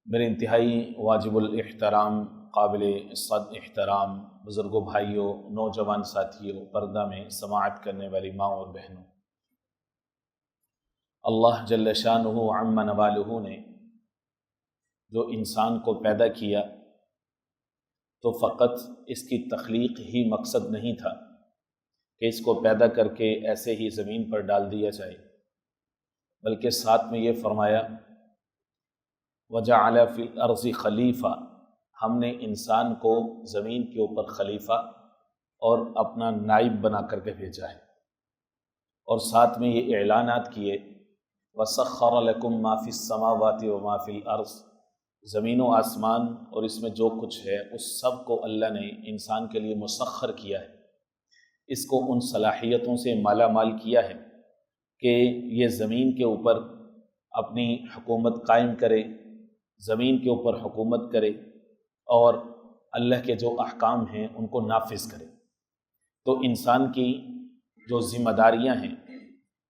میرے انتہائی واجب الاحترام قابل صد احترام بزرگوں، بھائیوں، نوجوان ساتھیوں، پردہ میں سماعت کرنے والی ماں اور بہنوں، اللہ جل شانہ عم نوالہ نے جو انسان کو پیدا کیا تو فقط اس کی تخلیق ہی مقصد نہیں تھا کہ اس کو پیدا کر کے ایسے ہی زمین پر ڈال دیا جائے، بلکہ ساتھ میں یہ فرمایا وَجَعَلَ فِي الْأَرْضِ خلیفہ، ہم نے انسان کو زمین کے اوپر خلیفہ اور اپنا نائب بنا کر کے بھیجا ہے، اور ساتھ میں یہ اعلانات کیے وَسَخَّرَ لَكُم مَّا فِي السَّمَاوَاتِ وَمَا فِي الْأَرْضِ، زمین و آسمان اور اس میں جو کچھ ہے اس سب کو اللہ نے انسان کے لیے مسخر کیا ہے، اس کو ان صلاحیتوں سے مالا مال کیا ہے کہ یہ زمین کے اوپر اپنی حکومت قائم کرے، زمین کے اوپر حکومت کرے اور اللہ کے جو احکام ہیں ان کو نافذ کرے۔ تو انسان کی جو ذمہ داریاں ہیں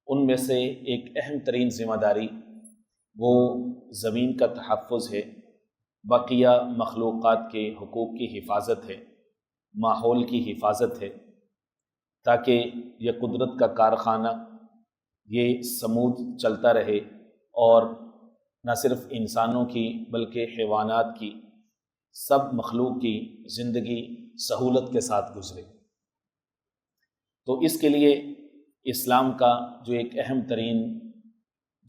ان میں سے ایک اہم ترین ذمہ داری وہ زمین کا تحفظ ہے، بقیہ مخلوقات کے حقوق کی حفاظت ہے، ماحول کی حفاظت ہے، تاکہ یہ قدرت کا کارخانہ یہ سمود چلتا رہے اور نہ صرف انسانوں کی بلکہ حیوانات کی، سب مخلوق کی زندگی سہولت کے ساتھ گزرے۔ تو اس کے لیے اسلام کا جو ایک اہم ترین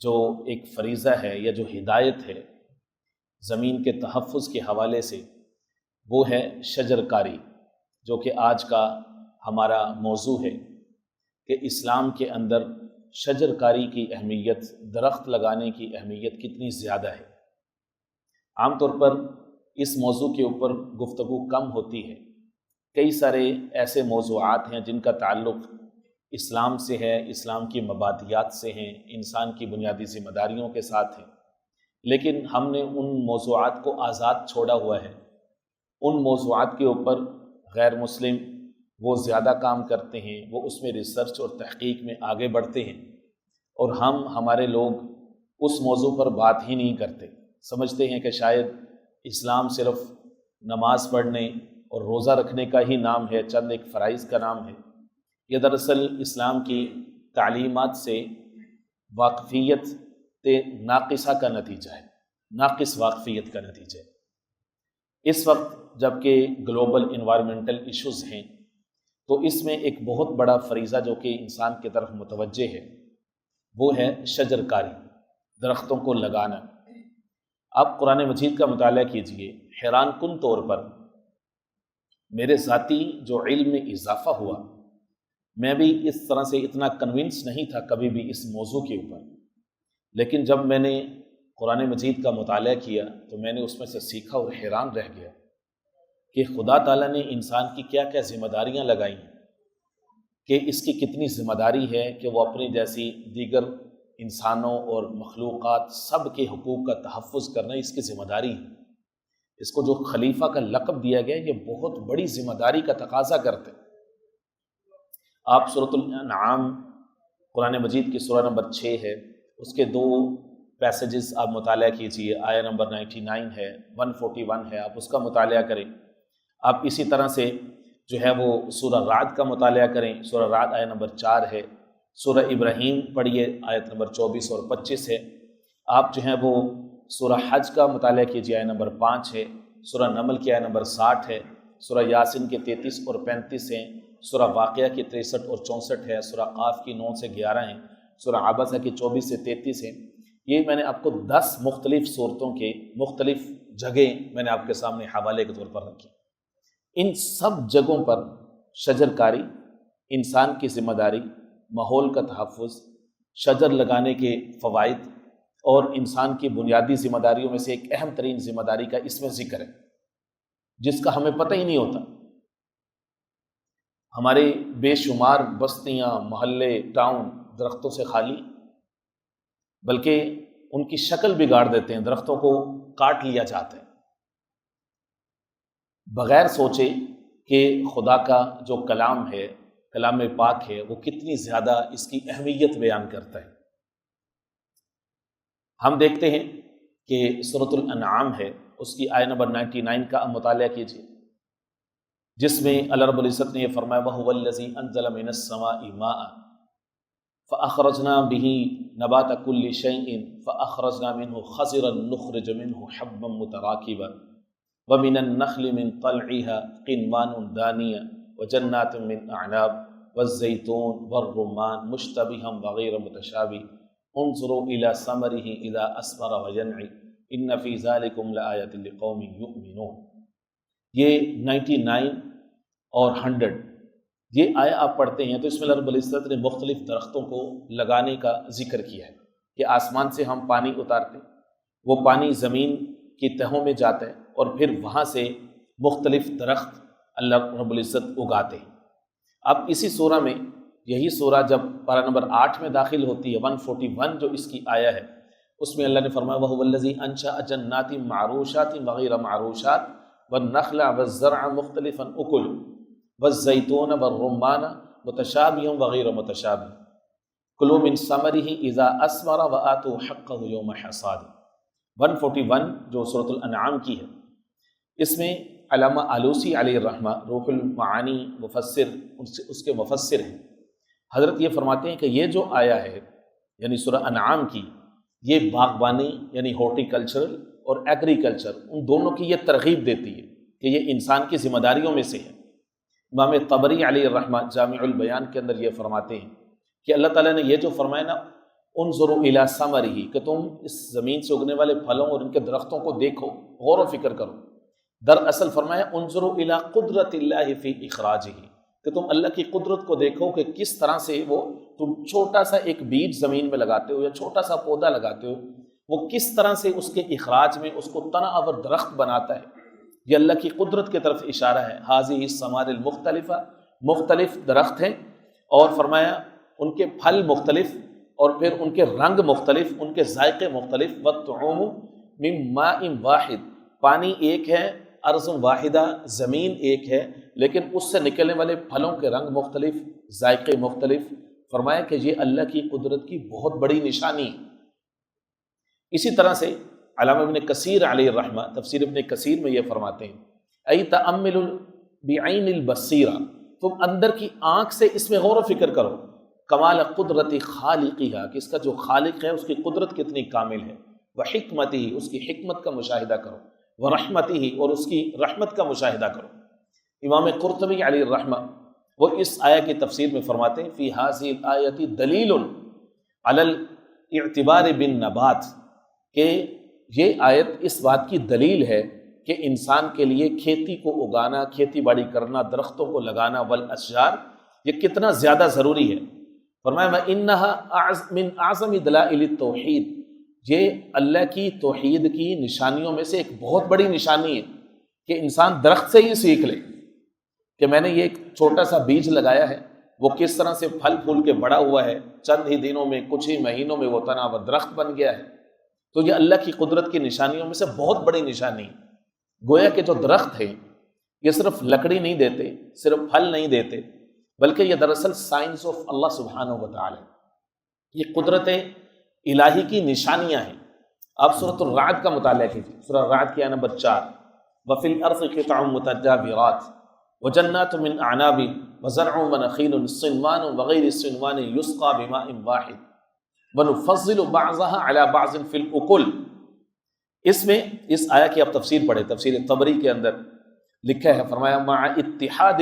جو ایک فریضہ ہے یا جو ہدایت ہے زمین کے تحفظ کے حوالے سے، وہ ہے شجر کاری، جو کہ آج کا ہمارا موضوع ہے کہ اسلام کے اندر شجر کاری کی اہمیت، درخت لگانے کی اہمیت کتنی زیادہ ہے۔ عام طور پر اس موضوع کے اوپر گفتگو کم ہوتی ہے، کئی سارے ایسے موضوعات ہیں جن کا تعلق اسلام سے ہے، اسلام کی مبادیات سے ہیں، انسان کی بنیادی ذمہ داریوں کے ساتھ ہیں، لیکن ہم نے ان موضوعات کو آزاد چھوڑا ہوا ہے۔ ان موضوعات کے اوپر غیر مسلم وہ زیادہ کام کرتے ہیں، وہ اس میں ریسرچ اور تحقیق میں آگے بڑھتے ہیں، اور ہمارے لوگ اس موضوع پر بات ہی نہیں کرتے، سمجھتے ہیں کہ شاید اسلام صرف نماز پڑھنے اور روزہ رکھنے کا ہی نام ہے، چند ایک فرائض کا نام ہے۔ یہ دراصل اسلام کی تعلیمات سے واقفیت ناقصہ کا نتیجہ ہے، ناقص واقفیت کا نتیجہ ہے۔ اس وقت جب کہ گلوبل انوائرمنٹل ایشوز ہیں تو اس میں ایک بہت بڑا فریضہ جو کہ انسان کی طرف متوجہ ہے وہ ہے شجر کاری، درختوں کو لگانا۔ آپ قرآن مجید کا مطالعہ کیجئے، حیران کن طور پر میرے ذاتی جو علم میں اضافہ ہوا، میں بھی اس طرح سے اتنا کنونس نہیں تھا کبھی بھی اس موضوع کے اوپر، لیکن جب میں نے قرآن مجید کا مطالعہ کیا تو میں نے اس میں سے سیکھا اور حیران رہ گیا کہ خدا تعالیٰ نے انسان کی کیا کیا ذمہ داریاں لگائی ہیں، کہ اس کی کتنی ذمہ داری ہے کہ وہ اپنی جیسی دیگر انسانوں اور مخلوقات سب کے حقوق کا تحفظ کرنا اس کی ذمہ داری ہے۔ اس کو جو خلیفہ کا لقب دیا گیا یہ بہت بڑی ذمہ داری کا تقاضا کرتے۔ آپ سورۃ الانعام قرآن مجید کی سورہ نمبر 6 ہے، اس کے 2 پیسیجز آپ مطالعہ کیجئے، آیہ نمبر 99 ہے، 141 ہے، آپ اس کا مطالعہ کریں۔ آپ اسی طرح سے جو ہے وہ سورہ رعد کا مطالعہ کریں، سورہ رعد آیہ نمبر 4 ہے، سورہ ابراہیم پڑھیے، آیت نمبر 24 اور 25 ہے۔ آپ جو ہے وہ سورہ حج کا مطالعہ کیجئے، آیہ نمبر 5 ہے، سورہ نمل کی آیہ نمبر 60 ہے، سورہ یاسین کے 33 اور 35 ہیں، سورہ واقعہ کی 63 اور 64 ہے، سورہ قاف کی 9 سے 11 ہیں، سورہ عبسہ کی 24 سے 33 ہیں۔ یہ میں نے آپ کو 10 مختلف صورتوں کے مختلف جگہیں میں نے آپ کے سامنے حوالے کے طور پر رکھی۔ ان سب جگہوں پر شجر کاری، انسان کی ذمہ داری، ماحول کا تحفظ، شجر لگانے کے فوائد اور انسان کی بنیادی ذمہ داریوں میں سے ایک اہم ترین ذمہ داری کا اس میں ذکر ہے، جس کا ہمیں پتہ ہی نہیں ہوتا۔ ہمارے بے شمار بستیاں، محلے، ٹاؤن درختوں سے خالی، بلکہ ان کی شکل بگاڑ دیتے ہیں، درختوں کو کاٹ لیا جاتا ہے بغیر سوچے کہ خدا کا جو کلام ہے، کلام پاک ہے، وہ کتنی زیادہ اس کی اہمیت بیان کرتا ہے۔ ہم دیکھتے ہیں کہ سورۃ الانعام ہے، اس کی آیت نمبر 99 کا اب مطالعہ کیجیے، جس میں اللہ رب العزت نے یہ فرمایا وَهُوَ الَّذِي أَنزَلَ مِنَ السَّمَاءِ مَاءً فَأَخْرَجْنَا بِهِ نَبَاتَ كُلِّ شَيْءٍ فَأَخْرَجْنَا مِنْهُ خَضِرًا نُخْرِجُ مِنْهُ حَبًّا مُتَرَاكِبًا وَمِنَ النَّخْلِ مِنْ طَلْعِهَا قِنْوَانٌ دَانِيَةٌ وَجَنَّاتٍ مِنْ أَعْنَابٍ وَالزَّيْتُونَ وَالرُّمَّانَ مُشْتَبِهًا وَغَيْرَ مُتَشَابِهٍ انظُرُوا إِلَى ثَمَرِهِ إِذَا أَثْمَرَ وَيَنْعِي إِنَّ فِي ذَلِكُمْ لَآيَةً لِقَوْمٍ يُؤْمِنُونَ۔ یہ 99 اور 100 یہ آیا آپ پڑھتے ہیں تو اس میں اللہ رب العزت نے مختلف درختوں کو لگانے کا ذکر کیا ہے کہ آسمان سے ہم پانی اتارتے ہیں، وہ پانی زمین کی تہوں میں جاتا ہے اور پھر وہاں سے مختلف درخت اللہ رب العزت اگاتے ہیں۔ اب اسی سورہ میں، یہی سورہ جب پارہ نمبر 8 میں داخل ہوتی ہے، 141 جو اس کی آیا ہے، اس میں اللہ نے فرمایا وَهُوَ الَّذِي أَنشَأَ جَنَّاتٍ مَعْرُوشَاتٍ وَغَيْرَ مَعْرُوشَاتٍ وَالنَّخْلَ وَالزَّرْعَ مُخْتَلِفًا أُكُلُهُ وَالزَّيْتُونَ وَالرُّمَّانَ مُتَشَابِهًا وَغَيْرَ مُتَشَابِهٍ كُلُوا مِن ثَمَرِهِ إِذَا أَثْمَرَ وَآتُوا حَقَّهُ يَوْمَ حَصَادِهِ۔ 141 جو سورۃ الانعام کی ہے، اس میں علامہ آلوسی علیہ الرحمہ روح المعانی مفسر، اس کے مفسر ہیں، حضرت یہ فرماتے ہیں کہ یہ جو آیا ہے یعنی سورہ انعام کی، یہ باغبانی یعنی ہارٹی کلچرل اور ایگریکلچر ان دونوں کی یہ ترغیب دیتی ہے کہ یہ انسان کی ذمہ داریوں میں سے ہے۔ امام طبری علیہ الرحمہ جامع البیان کے اندر یہ فرماتے ہیں کہ اللہ تعالیٰ نے یہ جو فرمایا نا انظروا الی ثمرہ، کہ تم اس زمین سے اگنے والے پھلوں اور ان کے درختوں کو دیکھو، غور و فکر کرو، دراصل فرمایا انظروا الی قدرت اللہ فی اخراجہ، کہ تم اللہ کی قدرت کو دیکھو کہ کس طرح سے وہ تم چھوٹا سا ایک بیج زمین میں لگاتے ہو یا چھوٹا سا پودا لگاتے ہو، وہ کس طرح سے اس کے اخراج میں اس کو تنا اور درخت بناتا ہے۔ یہ اللہ کی قدرت کی طرف اشارہ ہے۔ حاضی الثمار المختلفہ، مختلف درخت ہیں، اور فرمایا ان کے پھل مختلف اور پھر ان کے رنگ مختلف، ان کے ذائقے مختلف۔ والطعوم من ماء واحد، پانی ایک ہے، ارض واحدہ، زمین ایک ہے، لیکن اس سے نکلنے والے پھلوں کے رنگ مختلف، ذائقے مختلف۔ فرمایا کہ یہ اللہ کی قدرت کی بہت بڑی نشانی ہے۔ اسی طرح سے علامہ ابن کثیر علیہ الرحمہ تفسیر ابن کثیر میں یہ فرماتے ہیں ای تأمل بعین البصیرہ، تم اندر کی آنکھ سے اس میں غور و فکر کرو، کمال قدرت خالقیہ، کہ اس کا جو خالق ہے اس کی قدرت کتنی کامل ہے، وحکمتہ، اس کی حکمت کا مشاہدہ کرو، ورحمتہ، اور اس کی رحمت کا مشاہدہ کرو۔ امام قرطبی علیہ الرحمہ وہ اس آیہ کی تفسیر میں فرماتے ہیں فی ہذہ الآیۃ دلیل علی الاعتبار بالنبات، کہ یہ آیت اس بات کی دلیل ہے کہ انسان کے لیے کھیتی کو اگانا، کھیتی باڑی کرنا، درختوں کو لگانا، والاشجار، یہ کتنا زیادہ ضروری ہے۔ فرمایا وَإِنَّهَا مِنْ أَعْظَمِ دَلَائِلِ التَّوْحِيدِ، یہ اللہ کی توحید کی نشانیوں میں سے ایک بہت بڑی نشانی ہے کہ انسان درخت سے ہی سیکھ لے کہ میں نے یہ ایک چھوٹا سا بیج لگایا ہے، وہ کس طرح سے پھل پھول کے بڑا ہوا ہے، چند ہی دنوں میں، کچھ ہی مہینوں میں وہ تناور درخت بن گیا ہے۔ تو یہ اللہ کی قدرت کی نشانیوں میں سے بہت بڑی نشانی ہے۔ گویا کہ جو درخت ہیں یہ صرف لکڑی نہیں دیتے، صرف پھل نہیں دیتے، بلکہ یہ دراصل سائنس آف اللہ سبحانہ و تعالی، یہ قدرت الہی کی نشانیاں ہیں۔ آپ سورۃ الرعد کا مطالعہ کیجیے، سورۃ الرعد کی آیت نمبر 4، وَفِي الْأَرْضِ قِطَعٌ مُتَجَاوِرَاتٌ وَجَنَّاتٌ مِّنْ أَعْنَابٍ وَزَرْعٌ وَنَخِيلٌ صِنْوَانٌ وَغَيْرُ صِنْوَانٍ يُسْقَىٰ بِمَاءٍ وَاحِدٍ وَنُفَضِّلُ بَعْضَهَا عَلَىٰ بَعْضٍ فِي الْأُكُلِ۔ اس میں اس آیہ کی آپ تفسیر پڑھیں، تفسیر طبری کے اندر لکھا ہے، فرمایا مع اتحاد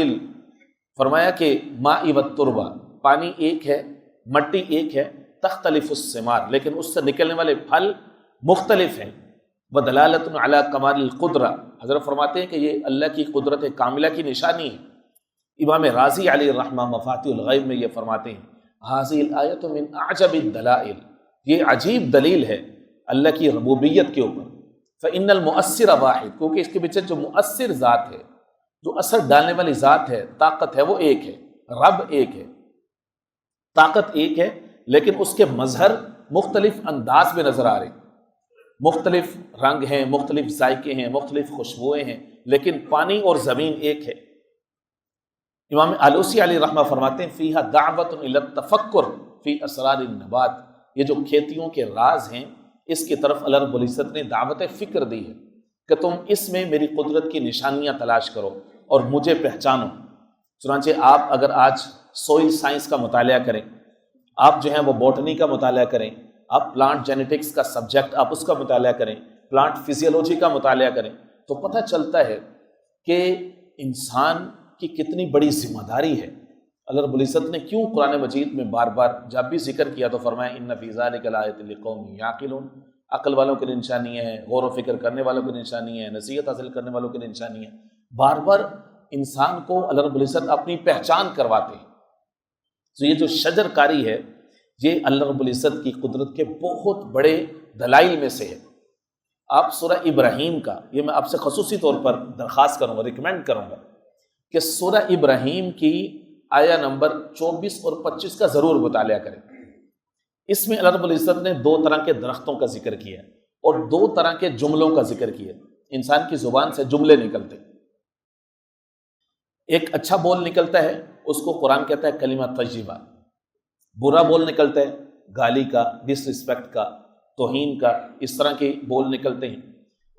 فرمایا کہ ماء والتربہ، پانی ایک ہے، مٹی ایک ہے، تختلف الثمار، لیکن اس سے نکلنے والے پھل مختلف ہیں، ودلالۃ علی کمال القدرہ، حضرت فرماتے ہیں کہ یہ اللہ کی قدرت کاملہ کی نشانی ہے۔ امام رازی علیہ الرحمہ مفاتیح الغیب میں یہ فرماتے ہیں ھذہ الآیۃ من اعجب الدلائل، یہ عجیب دلیل ہے اللہ کی ربوبیت کے اوپر۔ فإن المؤثر واحد، کیونکہ اس کے پیچھے جو مؤثر ذات ہے، جو اثر ڈالنے والی ذات ہے، طاقت ہے، وہ ایک ہے، رب ایک ہے، طاقت ایک ہے، لیکن اس کے مظہر مختلف انداز میں نظر آ رہے ہیں، مختلف رنگ ہیں، مختلف ذائقے ہیں، مختلف خوشبوئیں ہیں، لیکن پانی اور زمین ایک ہے۔ امام آلوسی علیہ رحمہ فرماتے ہیں فیہا دعوت الی التفکر فی اسرار النبات، یہ جو کھیتیوں کے راز ہیں اس کی طرف اللہ رب العزت نے دعوت فکر دی ہے کہ تم اس میں میری قدرت کی نشانیاں تلاش کرو اور مجھے پہچانو۔ چنانچہ آپ اگر آج سوئل سائنس کا مطالعہ کریں، آپ جو ہیں وہ بوٹنی کا مطالعہ کریں، آپ پلانٹ جینیٹکس کا سبجیکٹ آپ اس کا مطالعہ کریں، پلانٹ فزیولوجی کا مطالعہ کریں، تو پتہ چلتا ہے کہ انسان کی کتنی بڑی ذمہ داری ہے۔ اللہ رب العزت نے کیوں قرآن مجید میں بار بار جب بھی ذکر کیا تو فرمایا ان فی ذلک لآیۃ لقوم یعقلون، عقل والوں کے لیے نشانی ہے، غور و فکر کرنے والوں کے لیے نشانی ہے، نصیحت حاصل کرنے والوں کے لیے نشانی ہے۔ بار بار انسان کو اللہ رب العزت اپنی پہچان کرواتے ہیں۔ تو یہ جو شجر کاری ہے یہ اللہ رب العزت کی قدرت کے بہت بڑے دلائل میں سے ہے۔ آپ سورہ ابراہیم کا، یہ میں آپ سے خصوصی طور پر درخواست کروں گا، ریکمینڈ کروں گا کہ سورہ ابراہیم کی آیہ نمبر 24 اور 25 کا ضرور مطالعہ کریں۔ اس میں اللہ رب العزت نے 2 طرح کے درختوں کا ذکر کیا ہے اور 2 طرح کے جملوں کا ذکر کیا ہے۔ انسان کی زبان سے جملے نکلتے، ایک اچھا بول نکلتا ہے، اس کو قرآن کہتا ہے کلمہ طیبہ۔ برا بول نکلتا ہے، گالی کا، ڈس رسپیکٹ کا، توہین کا، اس طرح کے بول نکلتے ہیں،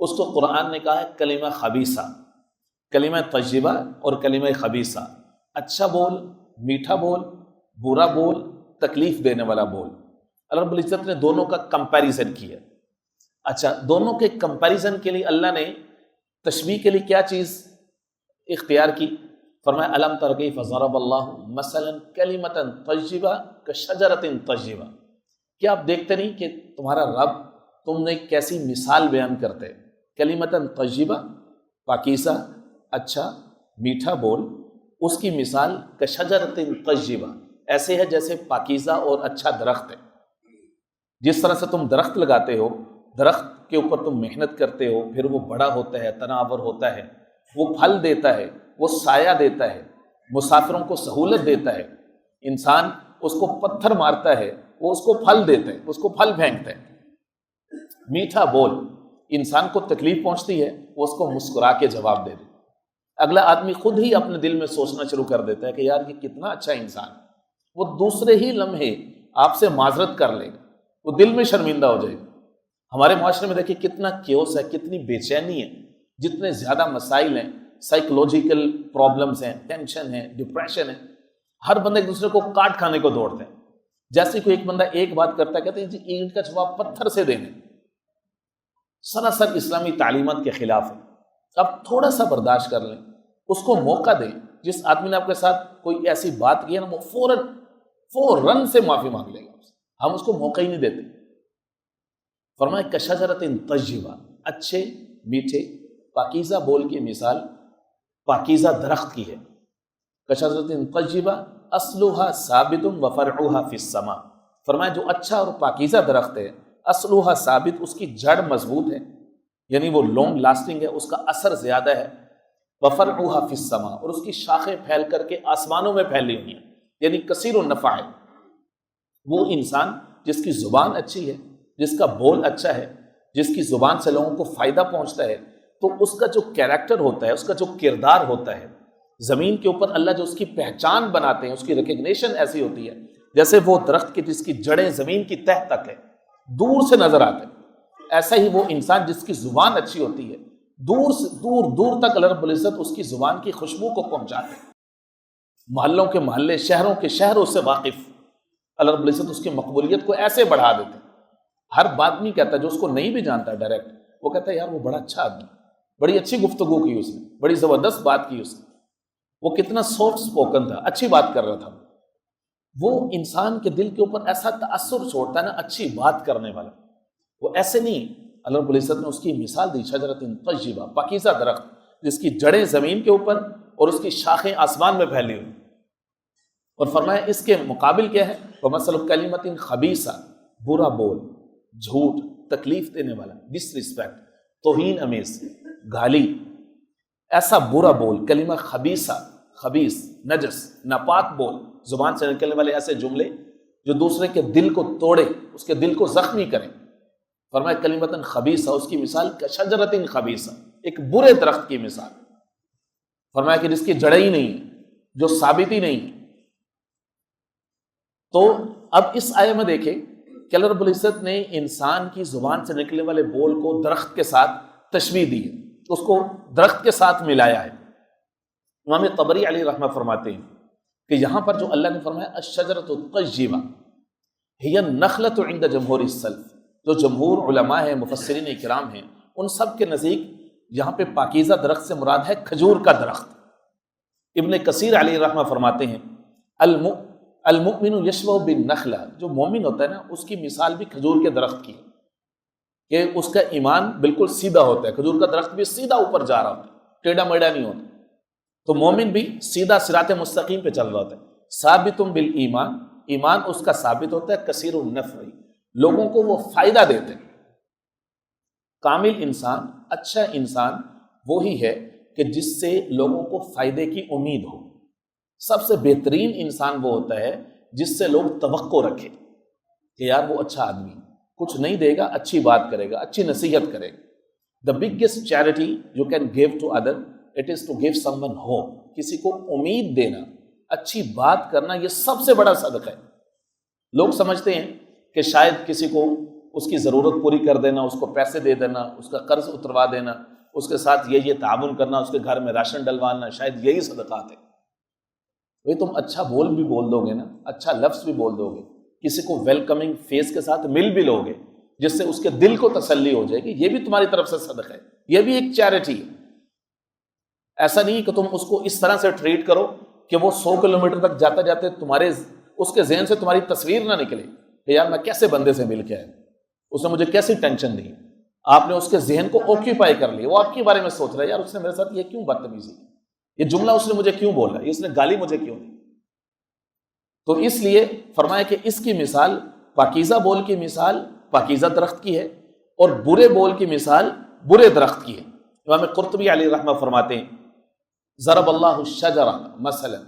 اس کو قرآن نے کہا ہے کلمہ خبیثہ۔ کلمہ طیبہ اور کلمہ خبیثہ، اچھا بول، میٹھا بول، برا بول، تکلیف دینے والا بول۔ اللہ رب العزت نے دونوں کا کمپیریزن کیا۔ اچھا، دونوں کے کمپیریزن کے لیے اللہ نے تشبیہ کے لیے کیا چیز اختیار کی؟ فرمایا الم تر کیف ضرب اللہ مثلا کلمۃ طیبہ کشجرۃ طیبہ۔ کیا آپ دیکھتے نہیں کہ تمہارا رب تم نے کیسی مثال بیان کرتے ہیں؟ کلمۃ طیبہ، پاکیزہ، اچھا میٹھا بول، اس کی مثال کشجرۃ طیبہ، ایسے ہے جیسے پاکیزہ اور اچھا درخت ہے۔ جس طرح سے تم درخت لگاتے ہو، درخت کے اوپر تم محنت کرتے ہو، پھر وہ بڑا ہوتا ہے، تناور ہوتا ہے، وہ پھل دیتا ہے، وہ سایہ دیتا ہے، مسافروں کو سہولت دیتا ہے۔ انسان اس کو پتھر مارتا ہے، وہ اس کو پھل دیتا ہے، اس کو پھل پھینکتا ہے۔ میٹھا بول انسان کو تکلیف پہنچتی ہے، وہ اس کو مسکرا کے جواب دے دے۔ اگلا آدمی خود ہی اپنے دل میں سوچنا شروع کر دیتا ہے کہ یار یہ کتنا اچھا انسان، وہ دوسرے ہی لمحے آپ سے معذرت کر لے گا، وہ دل میں شرمندہ ہو جائے گا۔ ہمارے معاشرے میں دیکھیں کتنا کیوس ہے، کتنی بے چینی ہے، جتنے زیادہ مسائل ہیں، سائیکولوجیکل پرابلمز ہیں، ٹینشن ہے، ڈپریشن ہے، ہر بندہ ایک دوسرے کو کاٹ کھانے کو دوڑتے ہیں۔ جیسے کوئی ایک بندہ ایک بات کرتا ہے، کہتے ہیں جی اینٹ کا جواب پتھر سے دینے، سراسر اسلامی تعلیمات کے خلاف ہے۔ اب تھوڑا سا برداشت کر لیں، اس کو موقع دیں۔ جس آدمی نے آپ کے ساتھ کوئی ایسی بات کی ہے نا، وہ فوراً سے معافی مانگ لے گا، ہم اس کو موقع ہی نہیں دیتے۔ فرمایا کشجرۃ طیبہ، اچھے میٹھے پاکیزہ بول کی مثال پاکیزہ درخت کی ہے۔ کشجرۃ طیبہ اصلها ثابت وفرعها فی السماء۔ فرمایا جو اچھا اور پاکیزہ درخت ہے، اصلها ثابت، اس کی جڑ مضبوط ہے، یعنی وہ لانگ لاسٹنگ ہے، اس کا اثر زیادہ ہے۔ وفرعها فی السماء، اور اس کی شاخیں پھیل کر کے آسمانوں میں پھیلی ہوئی ہیں، یعنی کثیر النفع ہے۔ وہ انسان جس کی زبان اچھی ہے، جس کا بول اچھا ہے، جس کی زبان سے لوگوں کو فائدہ پہنچتا ہے، تو اس کا جو کیریکٹر ہوتا ہے، اس کا جو کردار ہوتا ہے، زمین کے اوپر اللہ جو اس کی پہچان بناتے ہیں، اس کی ریکگنیشن ایسی ہوتی ہے جیسے وہ درخت کی جس کی جڑیں زمین کی تہ تک ہے، دور سے نظر آتے ہیں۔ ایسا ہی وہ انسان جس کی زبان اچھی ہوتی ہے، دور سے دور تک اللہ رب العزت اس کی زبان کی خوشبو کو پہنچاتے ہیں۔ محلوں کے محلے، شہروں کے شہر اس سے واقف، اللہ رب العزت اس کی مقبولیت کو ایسے بڑھا دیتے ہیں۔ ہر بات نہیں کہتا، جو اس کو نہیں بھی جانتا ڈائریکٹ، وہ کہتا ہے یار وہ بڑا اچھا آدمی، بڑی اچھی گفتگو کی اس نے، بڑی زبردست بات کی اس نے، وہ کتنا سافٹ سپوکن تھا، اچھی بات کر رہا تھا۔ وہ انسان کے دل کے اوپر ایسا تاثر چھوڑتا ہے نا اچھی بات کرنے والا۔ وہ ایسے نہیں، اللہ رب العزت نے اس کی مثال دی شجرۃ طیبہ، پاکیزہ درخت جس کی جڑیں زمین کے اوپر اور اس کی شاخیں آسمان میں پھیلی ہوئی۔ اور فرمایا اس کے مقابل کیا ہے؟ وَمَثَلُ كَلِمَةٍ خَبِيثَةٍ، برا بول، جھوٹ، تکلیف دینے والا، ڈس رسپیکٹ، توہین امیز، گالی، ایسا برا بول، کلمہ خبیثہ، خبیث، نجس، ناپاک بول، زبان سے نکلنے والے ایسے جملے جو دوسرے کے دل کو توڑے، اس کے دل کو زخمی کریں۔ فرمایا کلمۃ خبیثہ، اس کی مثال کشجرۃ خبیثہ، ایک برے درخت کی مثال۔ فرمایا کہ جس کی جڑیں ہی نہیں، جو ثابت ہی نہیں۔ تو اب اس آیے میں دیکھیں کہ اللہ رب العزت نے انسان کی زبان سے نکلنے والے بول کو درخت کے ساتھ تشبیہ دی ہے، اس کو درخت کے ساتھ ملایا ہے۔ امام طبری علیہ رحمہ فرماتے ہیں کہ یہاں پر جو اللہ نے فرمایا الشجرۃ الطیبہ ہی النخلۃ عند جمہور السلف، جو جمہور علماء ہیں، مفسرین کرام ہیں، ان سب کے نزدیک یہاں پہ پاکیزہ درخت سے مراد ہے کھجور کا درخت۔ ابن کثیر علیہ رحمہ فرماتے ہیں المؤمن یشبہ بالنخلہ، جو مومن ہوتا ہے نا اس کی مثال بھی کھجور کے درخت کی ہے، کہ اس کا ایمان بالکل سیدھا ہوتا ہے، کھجور کا درخت بھی سیدھا اوپر جا رہا ہوتا ہے، ٹیڑھا میڑھا نہیں ہوتا، تو مومن بھی سیدھا صراط مستقیم پہ چل رہا ہوتا ہے۔ ثابت بالایمان، ایمان اس کا ثابت ہوتا ہے، کثیر النفع، لوگوں کو وہ فائدہ دیتے ہیں۔ کامل انسان، اچھا انسان وہی ہے کہ جس سے لوگوں کو فائدے کی امید ہو۔ سب سے بہترین انسان وہ ہوتا ہے جس سے لوگ توقع رکھیں کہ یار وہ اچھا آدمی، کچھ نہیں دے گا، اچھی بات کرے گا، اچھی نصیحت کرے گا۔ The biggest charity you can give to other, it is to give someone hope۔ کسی کو امید دینا، اچھی بات کرنا، یہ سب سے بڑا صدقہ ہے۔ لوگ سمجھتے ہیں کہ شاید کسی کو اس کی ضرورت پوری کر دینا، اس کو پیسے دے دینا، اس کا قرض اتروا دینا، اس کے ساتھ یہ تعاون کرنا، اس کے گھر میں راشن ڈلوانا، شاید یہی صدقات ہے۔ بھئی تم اچھا بول بھی بول دو گے نا، اچھا لفظ بھی بول دو گے، کسی کو ویلکمنگ فیس کے ساتھ مل بھی لو گے، جس سے اس کے دل کو تسلی ہو جائے گی، یہ بھی تمہاری طرف سے صدقہ ہے، یہ بھی ایک چیریٹی ہے۔ ایسا نہیں کہ تم اس کو اس طرح سے ٹریٹ کرو کہ وہ 100 کلومیٹر تک جاتے جاتے تمہارے اس کے ذہن سے تمہاری تصویر نہ نکلے کہ یار میں کیسے بندے سے مل کے آیا، اس نے مجھے کیسی ٹینشن دی۔ آپ نے اس کے ذہن کو آکیوپائی کر لیا، وہ آپ کے بارے میں سوچ رہا ہے یار اس نے میرے ساتھ یہ کیوں بدتمیزی کی، یہ جملہ اس نے مجھے کیوں بولا، اس نے گالی مجھے کیوں دی۔ تو اس لیے فرمایا کہ اس کی مثال، پاکیزہ بول کی مثال پاکیزہ درخت کی ہے، اور برے بول کی مثال برے درخت کی ہے۔ امام قرطبی علیہ رحمہ فرماتے ہیں ضرب اللہ الشجرہ مثلا،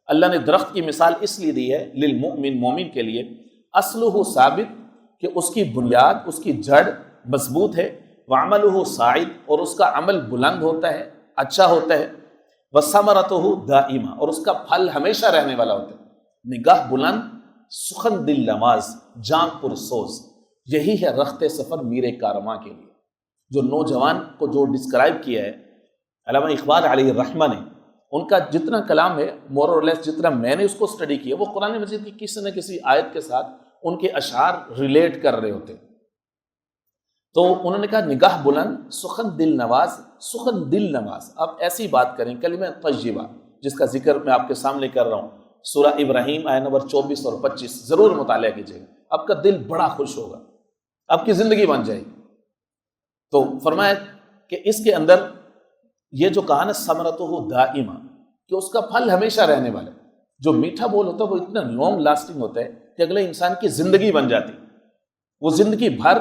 اللہ نے درخت کی مثال اس لیے دی ہے للمؤمن، مومن کے لیے، اصلہ ثابت، کہ اس کی بنیاد، اس کی جڑ مضبوط ہے، وعملہ صاعد، اور اس کا عمل بلند ہوتا ہے، اچھا ہوتا ہے، وثمرتہ دائمہ، اور اس کا پھل ہمیشہ رہنے والا ہوتا ہے، نگاہ بلند، سخن دل نواز، جان پرسوز۔ یہی ہے رخت سفر میر کارواں کے لیے۔ جو نوجوان کو جو ڈسکرائب کیا ہے علامہ اقبال علیہ الرحمہ نے، ان کا جتنا کلام ہے مور اور لیس جتنا میں نے اس کو اسٹڈی کیا، وہ قرآن مجید کی کسی نہ کسی آیت کے ساتھ ان کے اشعار ریلیٹ کر رہے ہوتے۔ تو انہوں نے کہا نگاہ بلند، سخن دل نواز، سخن دل نواز، آپ ایسی بات کریں، کلمہ طیبہ جس کا ذکر میں آپ کے سامنے کر رہا ہوں، سورہ ابراہیم آیت نمبر 24 اور 25 ضرور مطالعہ کیجیے گا، آپ کا دل بڑا خوش ہوگا، آپ کی زندگی بن جائے گی۔ تو فرمایا کہ اس کے اندر یہ جو کہا نا ثمرتہ دائمہ، کہ اس کا پھل ہمیشہ رہنے والا ہے۔ جو میٹھا بول ہوتا ہے وہ اتنا لانگ لاسٹنگ ہوتا ہے کہ اگلے انسان کی زندگی بن جاتی، وہ زندگی بھر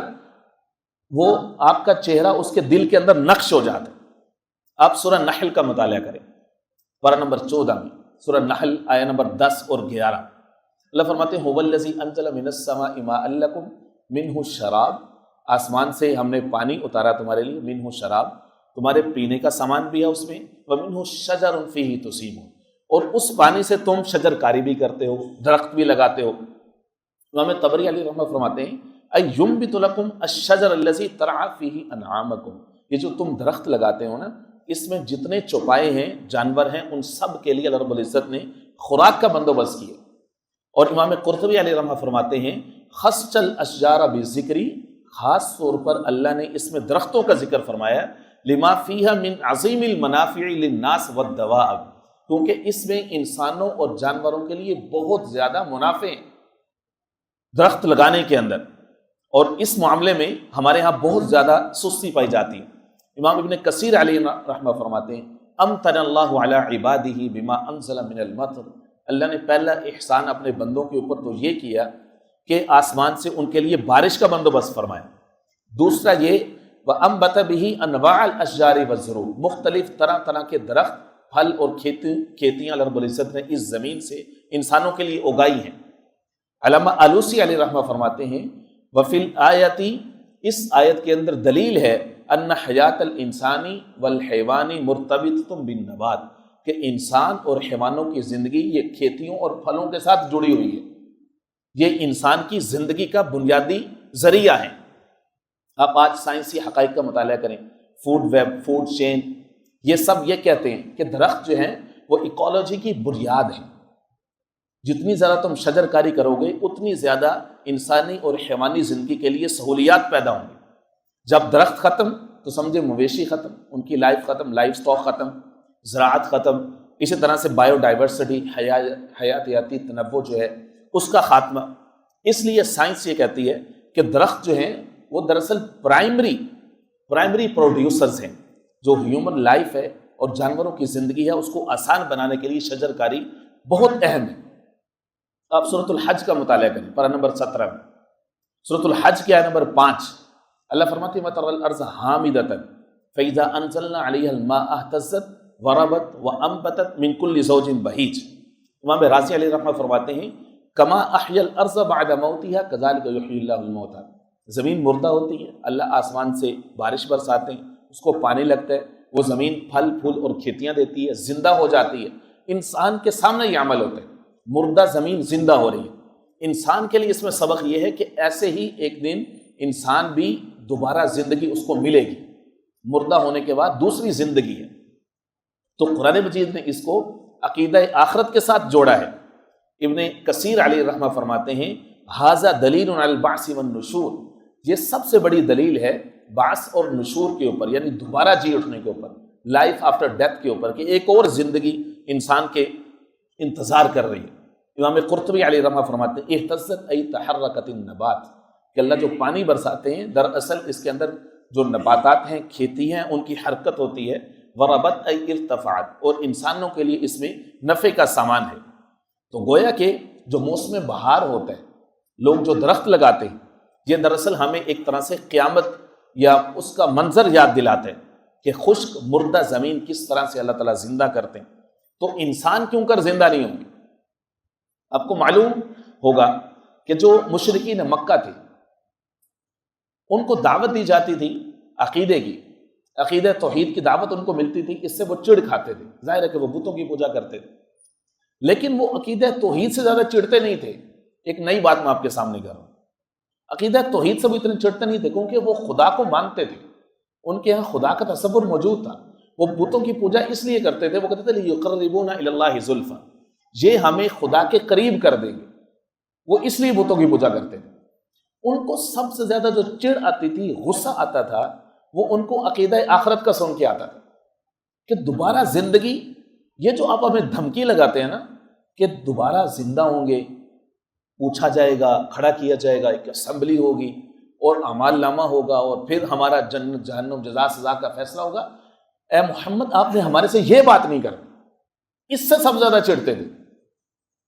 وہ آپ کا چہرہ اس کے دل کے اندر نقش ہو جاتا ہے۔ آپ سورہ نحل کا مطالعہ کریں، پارہ نمبر 14 میں، سورہ نحل آیہ نمبر 10 اور 11، اللہ فرماتے ہیں هو الذی انزل من السماء ماء لکم منہ شراب، آسمان سے ہم نے پانی اتارا تمہارے لیے، منہ شراب، تمہارے پینے کا سامان بھی ہے اس میں، ومنہ شجر فیہ تسیمون، اور اس پانی سے تم شجر کاری بھی کرتے ہو، درخت بھی لگاتے ہو۔ امام طبری علیہ رحمہ فرماتے ہیں اَيُنبِتُ لَكُمْ الشَّجَرَ الَّذِي تَرْعَىٰ فِيهِ أَنْعَامَكُمْ، یہ جو تم درخت لگاتے ہو نا، اس میں جتنے چوپائے ہیں، جانور ہیں، ان سب کے لیے اللہ رب العزت نے خوراک کا بندوبست کیا۔ اور امام قرطبی علیہ رحمہ فرماتے ہیں خص الاشجار بذکری، خاص طور پر اللہ نے اس میں درختوں کا ذکر فرمایا، لما فیہا من عظیم المنافع للناس والدواب، کیونکہ اس میں انسانوں اور جانوروں کے لیے بہت زیادہ منافع ہیں درخت لگانے کے اندر، اور اس معاملے میں ہمارے ہاں بہت زیادہ سستی پائی جاتی ہے۔ امام ابن کثیر علیہ رحمہ فرماتے ہیں امطر اللہ علی عبادہ بما انزل من المطر، اللہ نے پہلا احسان اپنے بندوں کے اوپر تو یہ کیا کہ آسمان سے ان کے لیے بارش کا بندوبست فرمایا، دوسرا یہ وَأَنبَتَ بِهِ أَنْوَاعَ الْأَشْجَارِ وَالزُّرُوعِ، مختلف طرح طرح کے درخت، پھل اور کھیتیاں اللہ رب العزت نے اس زمین سے انسانوں کے لیے اگائی ہیں۔ علامہ آلوسی علیہ رحمہ فرماتے ہیں وَفِي الْآيَةِ، اس آیت کے اندر دلیل ہے ان حیات الانسانی والحیوانی مرتبطۃ بالنبات، کہ انسان اور حیوانوں کی زندگی یہ کھیتیوں اور پھلوں کے ساتھ جڑی ہوئی ہے۔ یہ انسان کی زندگی کا بنیادی ذریعہ ہیں۔ آپ آج سائنسی حقائق کا مطالعہ کریں، فوڈ ویب، فوڈ چین، یہ سب یہ کہتے ہیں کہ درخت جو ہیں وہ ایکولوجی کی بنیاد ہیں۔ جتنی زیادہ تم شجر کاری کرو گے اتنی زیادہ انسانی اور حیوانی زندگی کے لیے سہولیات پیدا ہوں گی۔ جب درخت ختم تو سمجھے مویشی ختم، ان کی لائف ختم، لائف سٹاک ختم، زراعت ختم، اسی طرح سے بایو ڈائیورسٹی، حیاتیاتی تنوع جو ہے اس کا خاتمہ۔ اس لیے سائنس یہ کہتی ہے کہ درخت جو ہیں وہ دراصل پرائمری پروڈیوسرز ہیں۔ جو ہیومن لائف ہے اور جانوروں کی زندگی ہے اس کو آسان بنانے کے لیے شجر کاری بہت اہم ہے۔ آپ سورۃ الحج کا مطالعہ کریں، پارہ نمبر 17 میں، سورۃ الحج کی آیت نمبر 5، اللہ فرماتے ہیں وَتَرَى الْأَرْضَ حَامِدَةً فَإِذَا أَنزَلْنَا عَلَيْهَا الْمَاءَ اهْتَزَّتْ وَرَبَتْ وَأَنبَتَتْ مِنْ كُلِّ زَوْجٍ بَهِيجٍ۔ امام رازی علیہ الرحمہ فرماتے ہیں کما احیا الارض بعد موتها كذلك يحيي الله الموتى۔ زمین مردہ ہوتی ہے، اللہ آسمان سے بارش برساتے ہیں، اس کو پانی لگتا ہے، وہ زمین پھل پھول اور کھیتیاں دیتی ہے، زندہ ہو جاتی ہے۔ انسان کے سامنے یہ عمل ہوتا ہے، مردہ زمین زندہ ہو رہی ہے۔ انسان کے لیے اس میں سبق یہ ہے کہ ایسے ہی ایک دن انسان بھی دوبارہ زندگی اس کو ملے گی، مردہ ہونے کے بعد دوسری زندگی ہے۔ تو قرآن مجید نے اس کو عقیدہ آخرت کے ساتھ جوڑا ہے۔ ابن کثیر علیہ الرحمہ فرماتے ہیں ھذا دلیل علی البعث والنشور، یہ سب سے بڑی دلیل ہے بعث اور نشور کے اوپر، یعنی دوبارہ جی اٹھنے کے اوپر، لائف آفٹر ڈیتھ کے اوپر، کہ ایک اور زندگی انسان کے انتظار کر رہی ہے۔ امام قرطبی علیہ الرحمہ فرماتے ہیں اہتزت ای تحرکت النبات، کہ اللہ جو پانی برساتے ہیں دراصل اس کے اندر جو نباتات ہیں، کھیتی ہیں، ان کی حرکت ہوتی ہے، وربت ای ارتفعت، اور انسانوں کے لیے اس میں نفع کا سامان ہے۔ تو گویا کہ جو موسم بہار ہوتا ہے، لوگ جو درخت لگاتے ہیں، یہ دراصل ہمیں ایک طرح سے قیامت یا اس کا منظر یاد دلاتا ہے کہ خشک مردہ زمین کس طرح سے اللہ تعالیٰ زندہ کرتے ہیں۔ تو انسان کیوں کر زندہ نہیں ہوں گے؟ آپ کو معلوم ہوگا کہ جو مشرکین مکہ تھے ان کو دعوت دی جاتی تھی عقیدے کی، عقیدہ توحید کی دعوت ان کو ملتی تھی، اس سے وہ چڑ کھاتے تھے، ظاہر ہے کہ وہ بتوں کی پوجا کرتے تھے، لیکن وہ عقیدہ توحید سے زیادہ چڑھتے نہیں تھے۔ ایک نئی بات میں آپ کے سامنے کر رہا ہوں، عقیدہ توحید سے وہ اتنے چڑھتے نہیں تھے کیونکہ وہ خدا کو مانتے تھے، ان کے یہاں خدا کا تصور موجود تھا۔ وہ بتوں کی پوجا اس لیے کرتے تھے، وہ کہتے تھے لِيُقَرِّبُونَ إِلَى اللَّهِ زُلْفًا، یہ ہمیں خدا کے قریب کر دیں گے، وہ اس لیے بتوں کی پوجا کرتے تھے۔ ان کو سب سے زیادہ جو چڑ آتی تھی، غصہ آتا تھا، وہ ان کو عقیدہ آخرت کا سن کے آتا تھا کہ دوبارہ زندگی، یہ جو آپ ہمیں دھمکی لگاتے ہیں نا کہ دوبارہ زندہ ہوں گے، پوچھا جائے گا، کھڑا کیا جائے گا، ایک اسمبلی ہوگی اور اعمال نامہ ہوگا اور پھر ہمارا جنت جہنم جزا سزا کا فیصلہ ہوگا، اے محمد آپ نے ہمارے سے یہ بات نہیں کرنی، اس سے سب زیادہ چڑھتے تھے۔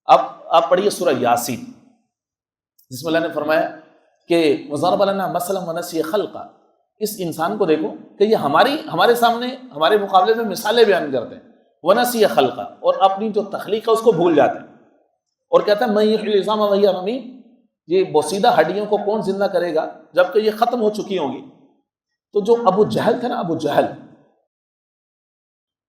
اب آپ پڑھیے سورہ یاسین، جس میں اللہ نے فرمایا کہ وَضَرَبَ لَنَا مَثَلًا وَنَسِیَ خَلْقًا، اس انسان کو دیکھو کہ یہ ہمارے سامنے ہمارے مقابلے میں مثالیں بیان کرتے ہیں، وَنَسِیَ خَلْقًا، اور اپنی جو تخلیق ہے اس کو بھول جاتے ہیں، اور کہتا ہے مَن یحیی العظام وہی رمیم، یہ بوسیدہ ہڈیوں کو کون زندہ کرے گا جبکہ یہ ختم ہو چکی ہوں گی۔ تو جو ابو جہل تھا نا، ابو جہل،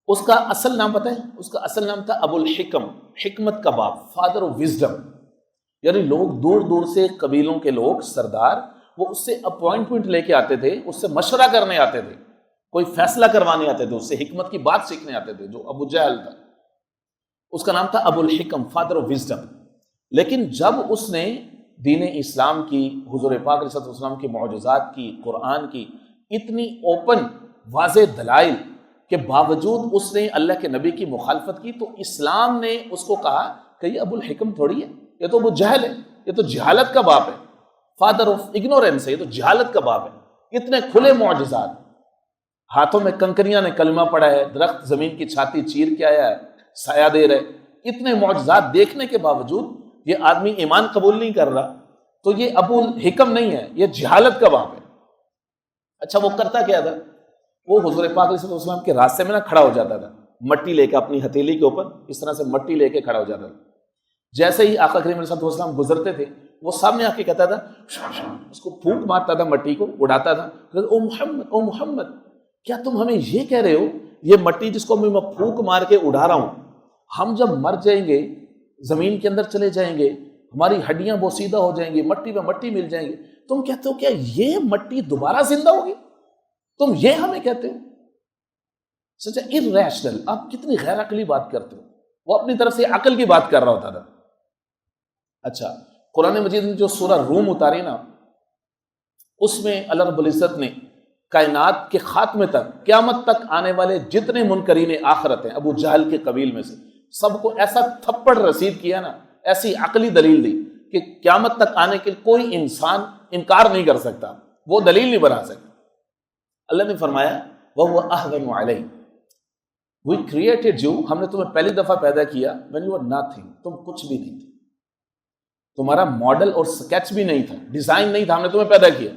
اس کا اصل نام پتہ ہے؟ اس کا اصل نام تھا ابو الحکم، حکمت کا باپ، فادر آف وزڈم، یعنی لوگ دور دور سے قبیلوں کے لوگ سردار وہ اس سے اپوائنٹمنٹ لے کے آتے تھے، اس سے مشورہ کرنے آتے تھے، کوئی فیصلہ کروانے آتے تھے، اس سے حکمت کی بات سیکھنے آتے تھے۔ جو ابو جہل تھا اس کا نام تھا ابو الحکم، فادر آف وزڈم۔ لیکن جب اس نے دین اسلام کی، حضور پاک علیہ السلام کی معجزات کی، قرآن کی اتنی اوپن واضح دلائل کے باوجود اس نے اللہ کے نبی کی مخالفت کی، تو اسلام نے اس کو کہا کہ یہ ابو الحکم تھوڑی ہے، یہ تو ابو جہل ہے، یہ تو جہالت کا باپ ہے، فادر آف اگنورینس ہے، یہ تو جہالت کا باپ ہے۔ اتنے کھلے معجزات، ہاتھوں میں کنکریاں نے کلمہ پڑھا ہے، درخت زمین کی چھاتی چیر کے آیا ہے، سایہ دے رہے، اتنے معجزات دیکھنے کے باوجود یہ آدمی ایمان قبول نہیں کر رہا، تو یہ ابو الحکم نہیں ہے، یہ جہالت کا باپ ہے۔ اچھا وہ کرتا کیا تھا؟ وہ حضور پاک علیہ السلام کے راستے میں نہ کھڑا ہو جاتا تھا، مٹی لے کے اپنی ہتھیلی کے اوپر اس طرح سے مٹی لے کے کھڑا ہو جاتا تھا۔ جیسے ہی آقا کریم علیہ السلام گزرتے تھے، وہ سامنے آ کے کہتا تھا، اس کو پھونک مارتا تھا، مٹی کو اڑاتا تھا، او محمد او محمد، کیا تم ہمیں یہ کہہ رہے ہو یہ مٹی جس کو میں پھونک مار کے اڑا رہا ہوں، ہم جب مر جائیں گے، زمین کے اندر چلے جائیں گے، ہماری ہڈیاں بوسیدہ ہو جائیں گی، مٹی میں مٹی مل جائیں گی. تم کہتے ہو کیا یہ مٹی دوبارہ زندہ ہوگی؟ تم یہ ہمیں کہتے ہو؟ سچا irrational. آپ کتنی غیر عقلی بات کرتے ہو. وہ اپنی طرف سے عقل کی بات کر رہا ہوتا تھا. اچھا، قرآن مجید میں جو سورہ روم اتاری نا، اس میں اللہ رب العزت نے کائنات کے خاتمے تک، قیامت تک آنے والے جتنے منکرین آخرت ہیں ابو جہل کے قبیل میں سے، سب کو ایسا تھپڑ رسید کیا نا، ایسی عقلی دلیل دی کہ قیامت تک آنے کے کوئی انسان انکار نہیں کر سکتا، وہ دلیل نہیں بنا سکتا. اللہ نے فرمایا وَهُوَ أَهْوَنُ عَلَيْهِ We created you. ہم نے تمہیں پہلی دفعہ پیدا کیا when you were nothing. تم کچھ بھی نہیں تھے، تمہارا ماڈل اور سکیچ بھی نہیں تھا، ڈیزائن نہیں تھا، ہم نے تمہیں پیدا کیا.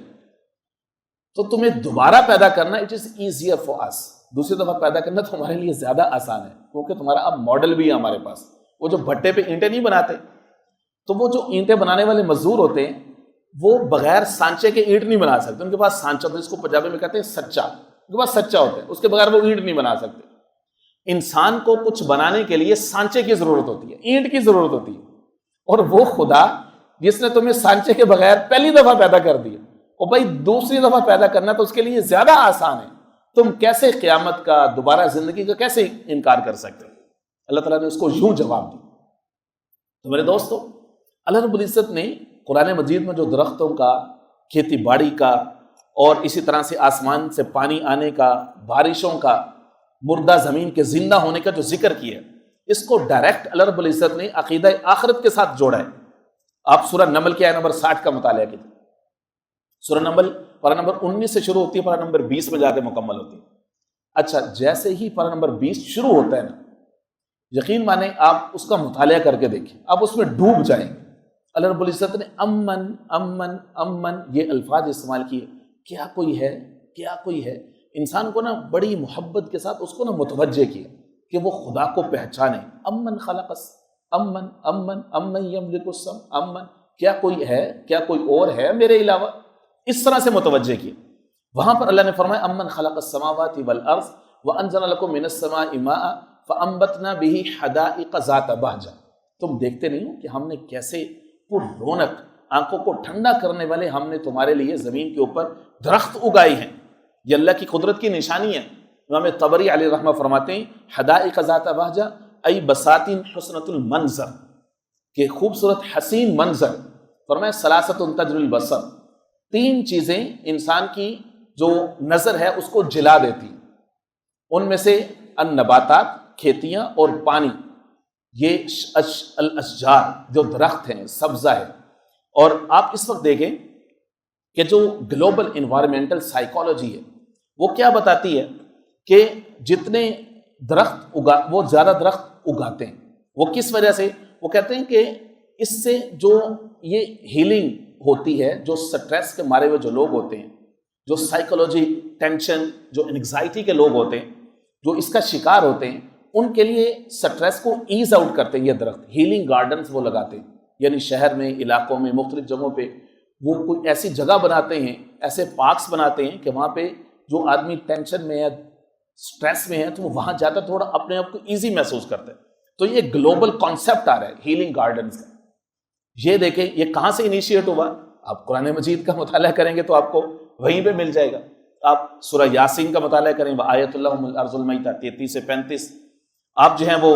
تو تمہیں دوبارہ پیدا کرنا it is easier for us. دوسری دفعہ پیدا کرنا تمہارے لیے زیادہ آسان ہے، کیونکہ تمہارا اب ماڈل بھی ہے ہمارے پاس. وہ جو بھٹے پہ اینٹیں نہیں بناتے، تو وہ جو اینٹیں بنانے والے مزدور ہوتے ہیں وہ بغیر سانچے کے اینٹ نہیں بنا سکتے. ان کے پاس سانچا ہوتا ہے، جس کو پنجابی میں کہتے ہیں سچا، ان کے پاس سچا ہوتا ہے، اس کے بغیر وہ اینٹ نہیں بنا سکتے. انسان کو کچھ بنانے کے لیے سانچے کی ضرورت ہوتی ہے، اینٹ کی ضرورت ہوتی ہے. اور وہ خدا جس نے تمہیں سانچے کے بغیر پہلی دفعہ پیدا کر دیا، اور بھائی دوسری دفعہ پیدا کرنا تو اس کے لیے زیادہ آسان ہے. تم کیسے قیامت کا، دوبارہ زندگی کا کیسے انکار کر سکتے؟ اللہ تعالیٰ نے اس کو یوں جواب دیا. تو میرے دوستو، اللہ رب العزت نے قرآن مجید میں جو درختوں کا، کھیتی باڑی کا، اور اسی طرح سے آسمان سے پانی آنے کا، بارشوں کا، مردہ زمین کے زندہ ہونے کا جو ذکر کیا ہے، اس کو ڈائریکٹ اللہ رب العزت نے عقیدہ آخرت کے ساتھ جوڑا ہے. آپ سورہ نمل کی آیت نمبر 60 کا مطالعہ کیجیے. سورہ نمل پارہ نمبر 19 سے شروع ہوتی ہے، پارہ نمبر 20 میں جا کے مکمل ہوتی ہے. اچھا، جیسے ہی پارہ نمبر 20 شروع ہوتا ہے نا، یقین مانیں آپ اس کا مطالعہ کر کے دیکھیں، آپ اس میں ڈوب جائیں. اللہ رب العزت نے امن امن امن یہ الفاظ استعمال کیے. کیا کوئی ہے، کیا کوئی ہے. انسان کو نا بڑی محبت کے ساتھ اس کو نا متوجہ کیا کہ وہ خدا کو پہچانے. امن خلقس، امن امن امن یملک السم، امن، کیا کوئی ہے، کیا کوئی اور ہے میرے علاوہ، اس طرح سے متوجہ کیا. وہاں پر اللہ نے فرمایا امن خلق السماوات والارض وانزل لكم من السماء ماء فانبتنا به حدائق ذات بہجہ. تم دیکھتے نہیں ہو کہ ہم نے کیسے پر رونق، آنکھوں کو ٹھنڈا کرنے والے ہم نے تمہارے لیے زمین کے اوپر درخت اگائی ہیں. یہ اللہ کی قدرت کی نشانی ہے. امام طبری علیہ الرحمہ فرماتے ہیں حدائق ذات بہجہ ای بساتین حسنۃ المنظر، کہ خوبصورت حسین منظر. فرمایا ثلاثۃ تجری البصر، 3 چیزیں انسان کی جو نظر ہے اس کو جلا دیتی. ان میں سے النباتات، کھیتیاں، اور پانی. یہ الاشجار جو درخت ہیں، سبزہ ہے. اور آپ اس وقت دیکھیں کہ جو گلوبل انوائرمنٹل سائیکالوجی ہے وہ کیا بتاتی ہے کہ جتنے درخت وہ زیادہ درخت اگاتے ہیں. وہ کس وجہ سے؟ وہ کہتے ہیں کہ اس سے جو یہ ہیلنگ ہوتی ہے، جو سٹریس کے مارے ہوئے جو لوگ ہوتے ہیں، جو سائیکالوجی، ٹینشن، جو انگزائٹی کے لوگ ہوتے ہیں، جو اس کا شکار ہوتے ہیں، ان کے لیے سٹریس کو ایز آؤٹ کرتے ہیں یہ درخت. ہیلنگ گارڈنز وہ لگاتے ہیں، یعنی شہر میں، علاقوں میں، مختلف جگہوں پہ وہ کوئی ایسی جگہ بناتے ہیں، ایسے پارکس بناتے ہیں کہ وہاں پہ جو آدمی ٹینشن میں ہے، سٹریس میں ہے، تو وہ وہاں جاتا تھوڑا اپنے آپ کو ایزی محسوس کرتا ہے. تو یہ گلوبل کانسیپٹ آ رہا ہے ہیلنگ گارڈنز کا. یہ دیکھیں یہ کہاں سے انیشیٹ ہوا. آپ قرآن مجید کا مطالعہ کریں گے تو آپ کو وہیں پہ مل جائے گا. آپ سورہ یاسین کا مطالعہ کریں، وآیۃ لہم الارض المیتہ 33 سے 35. آپ جو ہیں وہ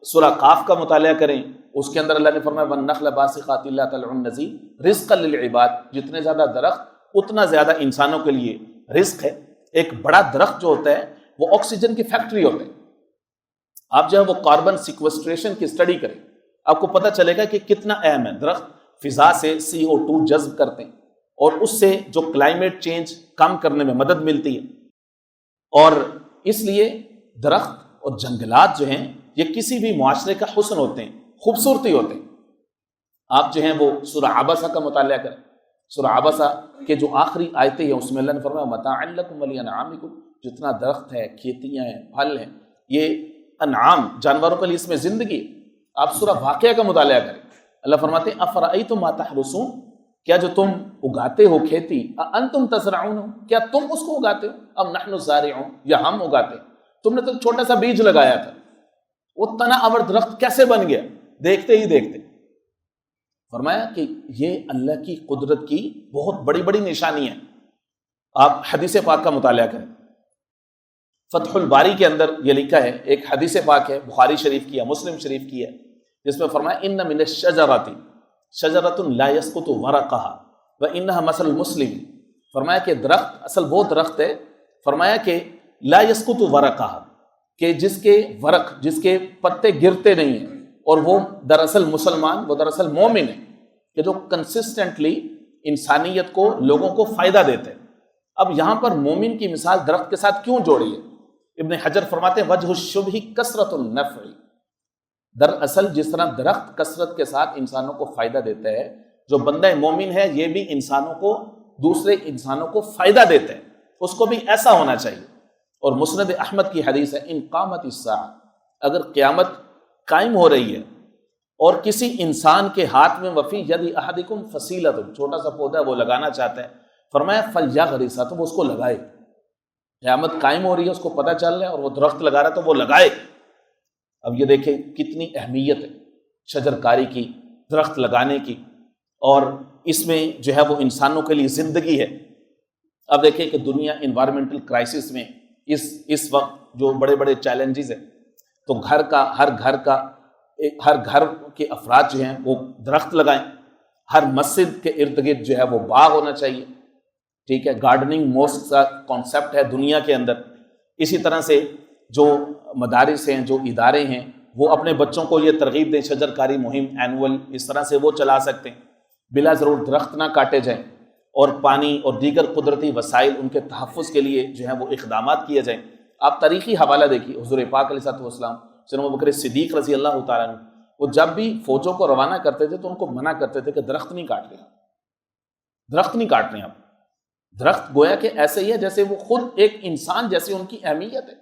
سورہ قاف کا مطالعہ کریں، اس کے اندر اللہ نے فرمایا وَالنَّخْلَ بَاسِقَاتٍ لَا طَلْعٌ نَضِيدٌ رِزْقًا لِلْعِبَادِ. جتنے زیادہ درخت اتنا زیادہ انسانوں کے لیے رزق ہے. ایک بڑا درخت جو ہوتا ہے وہ آکسیجن کی فیکٹری ہوتا ہے. آپ جو ہے وہ کاربن سیکوسٹریشن کی اسٹڈی کریں، آپ کو پتہ چلے گا کہ کتنا اہم ہے. درخت فضا سے CO2 جذب کرتے ہیں اور اس سے جو کلائمیٹ چینج کم کرنے میں مدد ملتی ہے. اور اس لیے درخت اور جنگلات جو ہیں یہ کسی بھی معاشرے کا حسن ہوتے ہیں، خوبصورتی ہوتے ہیں. آپ جو ہیں وہ سورہ عبسہ کا مطالعہ کریں. سورہ عبسہ کے جو آخری آیتیں ہیں اس میں اللہ نے فرمایا متاعا لکم ولانعامکم. جتنا درخت ہے، کھیتیاں ہیں، پھل ہیں، یہ انعام جانوروں کے لیے اس میں زندگی ہے. آپ سورہ واقعہ کا مطالعہ کریں. اللہ فرماتے ہیں افرأیتم ما تحرثون، کیا جو تم اگاتے ہو کھیتی، انتم تزرعون، کیا تم اس کو اگاتے ہو، ام نحن الزارعون، یا ہم اگاتے ہیں. تم نے تو چھوٹا سا بیج لگایا تھا، وہ تنا آور درخت کیسے بن گیا دیکھتے ہی دیکھتے. فرمایا کہ یہ اللہ کی قدرت کی بہت بڑی بڑی نشانی ہے. آپ حدیث پاک کا مطالعہ کریں. فتح الباری کے اندر یہ لکھا ہے، ایک حدیث پاک ہے، بخاری شریف کی ہے، مسلم شریف کی ہے، جس میں فرمایا ان من الشجرۃ شجرۃ لا يسقط ورقها وانها مثل المسلم. فرمایا کہ درخت اصل وہ درخت ہے، فرمایا کہ لا يسقط ورقها، کہ جس کے ورق، جس کے پتے گرتے نہیں ہیں، اور وہ دراصل مسلمان، وہ دراصل مومن ہے کہ جو کنسسٹنٹلی انسانیت کو، لوگوں کو فائدہ دیتے ہیں. اب یہاں پر مومن کی مثال درخت کے ساتھ کیوں جوڑی ہے؟ ابن حجر فرماتے ہیں وجہ الشبہ کثرت النفع. دراصل جس طرح درخت کثرت کے ساتھ انسانوں کو فائدہ دیتا ہے، جو بندہ مومن ہے یہ بھی انسانوں کو، دوسرے انسانوں کو فائدہ دیتا ہے، اس کو بھی ایسا ہونا چاہیے. اور مسند احمد کی حدیث ہے ان قامت الساعہ، اگر قیامت قائم ہو رہی ہے اور کسی انسان کے ہاتھ میں وفی ید احدکم فصیلۃ، چھوٹا سا پودا وہ لگانا چاہتا ہے، فرمایا فلیغرسھا، تو وہ اس کو لگائے. قیامت قائم ہو رہی ہے، اس کو پتہ چل رہا ہے اور وہ درخت لگا رہا ہے تو وہ لگائے. اب یہ دیکھیں کتنی اہمیت ہے شجر کاری کی، درخت لگانے کی، اور اس میں جو ہے وہ انسانوں کے لیے زندگی ہے. اب دیکھیں کہ دنیا انوائرمنٹل کرائسس میں اس وقت جو بڑے بڑے چیلنجز ہیں، تو ہر گھر کے افراد جو ہیں وہ درخت لگائیں. ہر مسجد کے ارد گرد جو ہے وہ باغ ہونا چاہیے. ٹھیک ہے، گارڈننگ موسٹ کا کانسیپٹ ہے دنیا کے اندر. اسی طرح سے جو مدارس ہیں، جو ادارے ہیں، وہ اپنے بچوں کو یہ ترغیب دیں، شجر کاری مہم اینول اس طرح سے وہ چلا سکتے ہیں. بلا ضرور درخت نہ کاٹے جائیں، اور پانی اور دیگر قدرتی وسائل ان کے تحفظ کے لیے جو ہے وہ اقدامات کیے جائیں. آپ تاریخی حوالہ دیکھیے، حضور پاک علیہ السلام، سیدنا ابوبکر صدیق رضی اللہ تعالیٰ عنہ، وہ جب بھی فوجوں کو روانہ کرتے تھے تو ان کو منع کرتے تھے کہ درخت نہیں کاٹ رہے، درخت نہیں کاٹ رہے آپ. درخت گویا کہ ایسے ہی ہے جیسے وہ خود ایک انسان جیسی ان کی اہمیت ہے،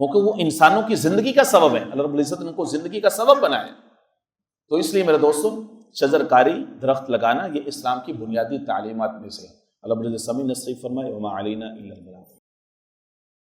کیونکہ وہ انسانوں کی زندگی کا سبب ہے. اللہ رب العزت نے ان کو زندگی کا سبب بنایا. تو اس لیے میرے دوستوں، شجر کاری، درخت لگانا، یہ اسلام کی بنیادی تعلیمات میں سے ہے. اللہ رب العزت سمیع نصیب فرمائے. وما علینا الا البلاغ.